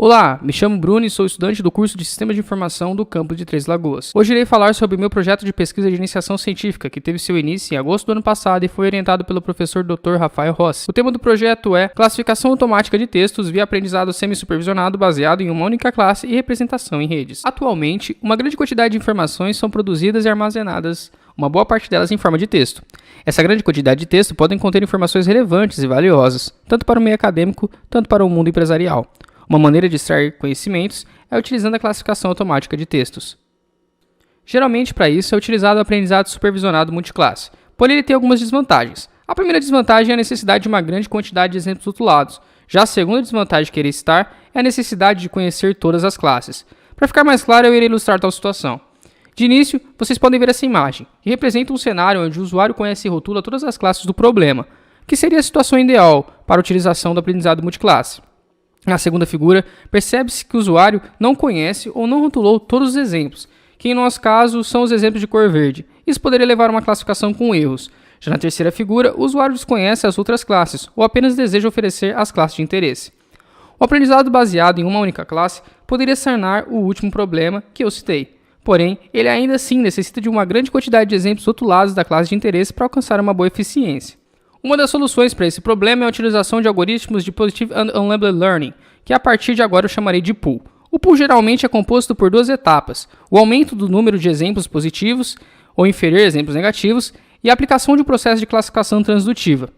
Olá, me chamo Bruno e sou estudante do curso de Sistemas de Informação do campus de Três Lagoas. Hoje irei falar sobre o meu projeto de pesquisa de iniciação científica, que teve seu início em agosto do ano passado e foi orientado pelo professor Dr. Rafael Rossi. O tema do projeto é Classificação Automática de Textos via Aprendizado Semi-Supervisionado baseado em uma única classe e representação em redes. Atualmente, uma grande quantidade de informações são produzidas e armazenadas, uma boa parte delas em forma de texto. Essa grande quantidade de texto pode conter informações relevantes e valiosas, tanto para o meio acadêmico, tanto para o mundo empresarial. Uma maneira de extrair conhecimentos é utilizando a classificação automática de textos. Geralmente, para isso, é utilizado o aprendizado supervisionado multiclasse, porém ele tem algumas desvantagens. A primeira desvantagem é a necessidade de uma grande quantidade de exemplos rotulados. Já a segunda desvantagem que irei citar é a necessidade de conhecer todas as classes. Para ficar mais claro, eu irei ilustrar tal situação. De início, vocês podem ver essa imagem, que representa um cenário onde o usuário conhece e rotula todas as classes do problema, que seria a situação ideal para a utilização do aprendizado multiclasse. Na segunda figura, percebe-se que o usuário não conhece ou não rotulou todos os exemplos, que em nosso caso são os exemplos de cor verde. Isso poderia levar a uma classificação com erros. Já na terceira figura, o usuário desconhece as outras classes ou apenas deseja oferecer as classes de interesse. O aprendizado baseado em uma única classe poderia sanar o último problema que eu citei. Porém, ele ainda assim necessita de uma grande quantidade de exemplos rotulados da classe de interesse para alcançar uma boa eficiência. Uma das soluções para esse problema é a utilização de algoritmos de Positive and Unlabeled Learning, que a partir de agora eu chamarei de pool. O pool geralmente é composto por duas etapas: o aumento do número de exemplos positivos ou inferir exemplos negativos e a aplicação de um processo de classificação transdutiva.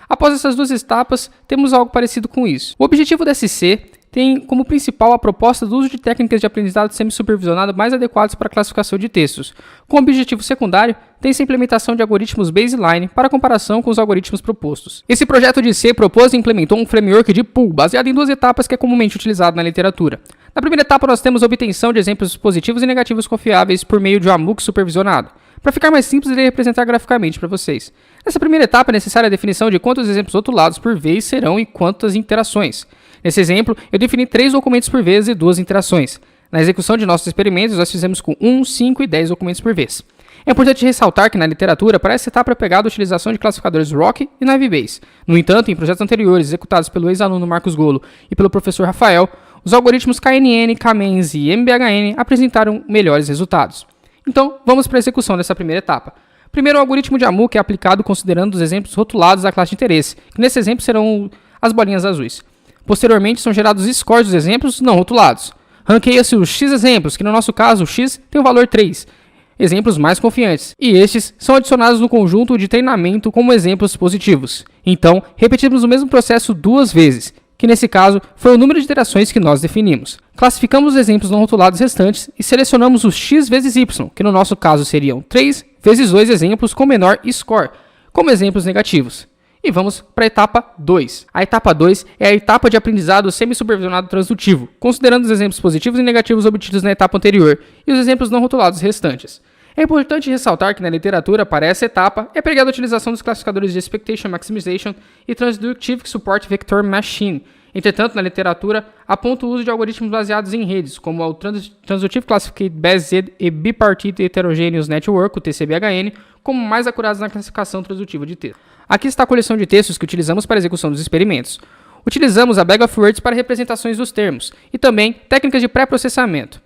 Após essas duas etapas, temos algo parecido com isso. O objetivo da SC tem como principal a proposta do uso de técnicas de aprendizado semi-supervisionado mais adequadas para a classificação de textos. Com objetivo secundário, tem-se a implementação de algoritmos baseline para comparação com os algoritmos propostos. Esse projeto de C propôs e implementou um framework de pool, baseado em duas etapas que é comumente utilizado na literatura. Na primeira etapa, nós temos a obtenção de exemplos positivos e negativos confiáveis por meio de um AMUC supervisionado. Para ficar mais simples, irei representar graficamente para vocês. Nessa primeira etapa é necessária a definição de quantos exemplos rotulados por vez serão e quantas interações. Nesse exemplo, eu defini 3 documentos por vez e 2 interações. Na execução de nossos experimentos, nós fizemos com 1, 5 e 10 documentos por vez. É importante ressaltar que na literatura, para essa etapa é pregada a utilização de classificadores ROC e Naive-Bayes. No entanto, em projetos anteriores, executados pelo ex-aluno Marcos Golo e pelo professor Rafael, os algoritmos KNN, K-means e MBHN apresentaram melhores resultados. Então, vamos para a execução dessa primeira etapa. Primeiro, o algoritmo de AMUC é aplicado considerando os exemplos rotulados da classe de interesse, que nesse exemplo serão as bolinhas azuis. Posteriormente, são gerados scores dos exemplos não rotulados. Ranqueia-se os X exemplos, que no nosso caso, o X tem o valor 3, exemplos mais confiantes, e estes são adicionados no conjunto de treinamento como exemplos positivos. Então, repetimos o mesmo processo 2 vezes, que nesse caso foi o número de iterações que nós definimos. Classificamos os exemplos não rotulados restantes e selecionamos os X vezes Y, que no nosso caso seriam 3 vezes 2 exemplos com menor score, como exemplos negativos. E vamos para a etapa 2. A etapa 2 é a etapa de aprendizado semi-supervisionado transdutivo, considerando os exemplos positivos e negativos obtidos na etapa anterior e os exemplos não rotulados restantes. É importante ressaltar que na literatura, para essa etapa, é pregada a utilização dos classificadores de Expectation Maximization e Transductive Support Vector Machine. Entretanto, na literatura, aponta o uso de algoritmos baseados em redes, como o Transductive Classified Based e Bipartite Heterogeneous Network, o TCBHN, como mais acurados na classificação transdutiva de texto. Aqui está a coleção de textos que utilizamos para a execução dos experimentos. Utilizamos a Bag of Words para representações dos termos e também técnicas de pré-processamento.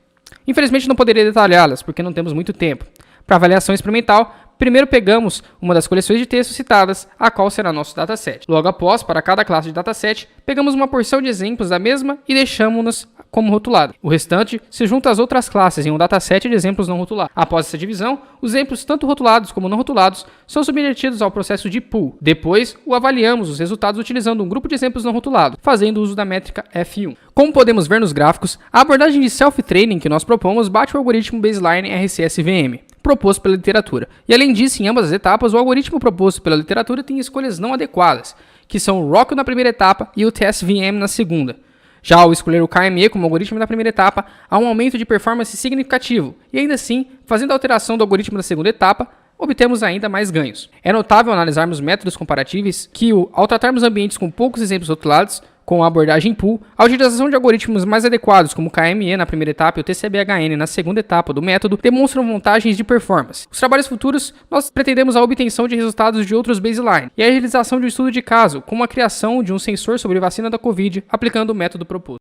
Infelizmente não poderia detalhá-las, porque não temos muito tempo. Para avaliação experimental, primeiro pegamos uma das coleções de textos citadas, a qual será nosso dataset. Logo após, para cada classe de dataset, pegamos uma porção de exemplos da mesma e deixamos-nos como rotulado. O restante se junta às outras classes em um dataset de exemplos não rotulados. Após essa divisão, os exemplos tanto rotulados como não rotulados são submetidos ao processo de pool. Depois, avaliamos os resultados utilizando um grupo de exemplos não rotulados, fazendo uso da métrica F1. Como podemos ver nos gráficos, a abordagem de self-training que nós propomos bate o algoritmo baseline RCS-VM, proposto pela literatura. E além disso, em ambas as etapas, o algoritmo proposto pela literatura tem escolhas não adequadas, que são o ROC na primeira etapa e o TSVM na segunda. Já ao escolher o KME como algoritmo na primeira etapa, há um aumento de performance significativo, e ainda assim, fazendo a alteração do algoritmo da segunda etapa, obtemos ainda mais ganhos. É notável analisarmos métodos comparatíveis que, ao tratarmos ambientes com poucos exemplos rotulados, com a abordagem pool, a utilização de algoritmos mais adequados, como o KME na primeira etapa e o TCBHN na segunda etapa do método, demonstram vantagens de performance. Os trabalhos futuros, nós pretendemos a obtenção de resultados de outros baseline e a realização de um estudo de caso, como a criação de um sensor sobre vacina da Covid, aplicando o método proposto.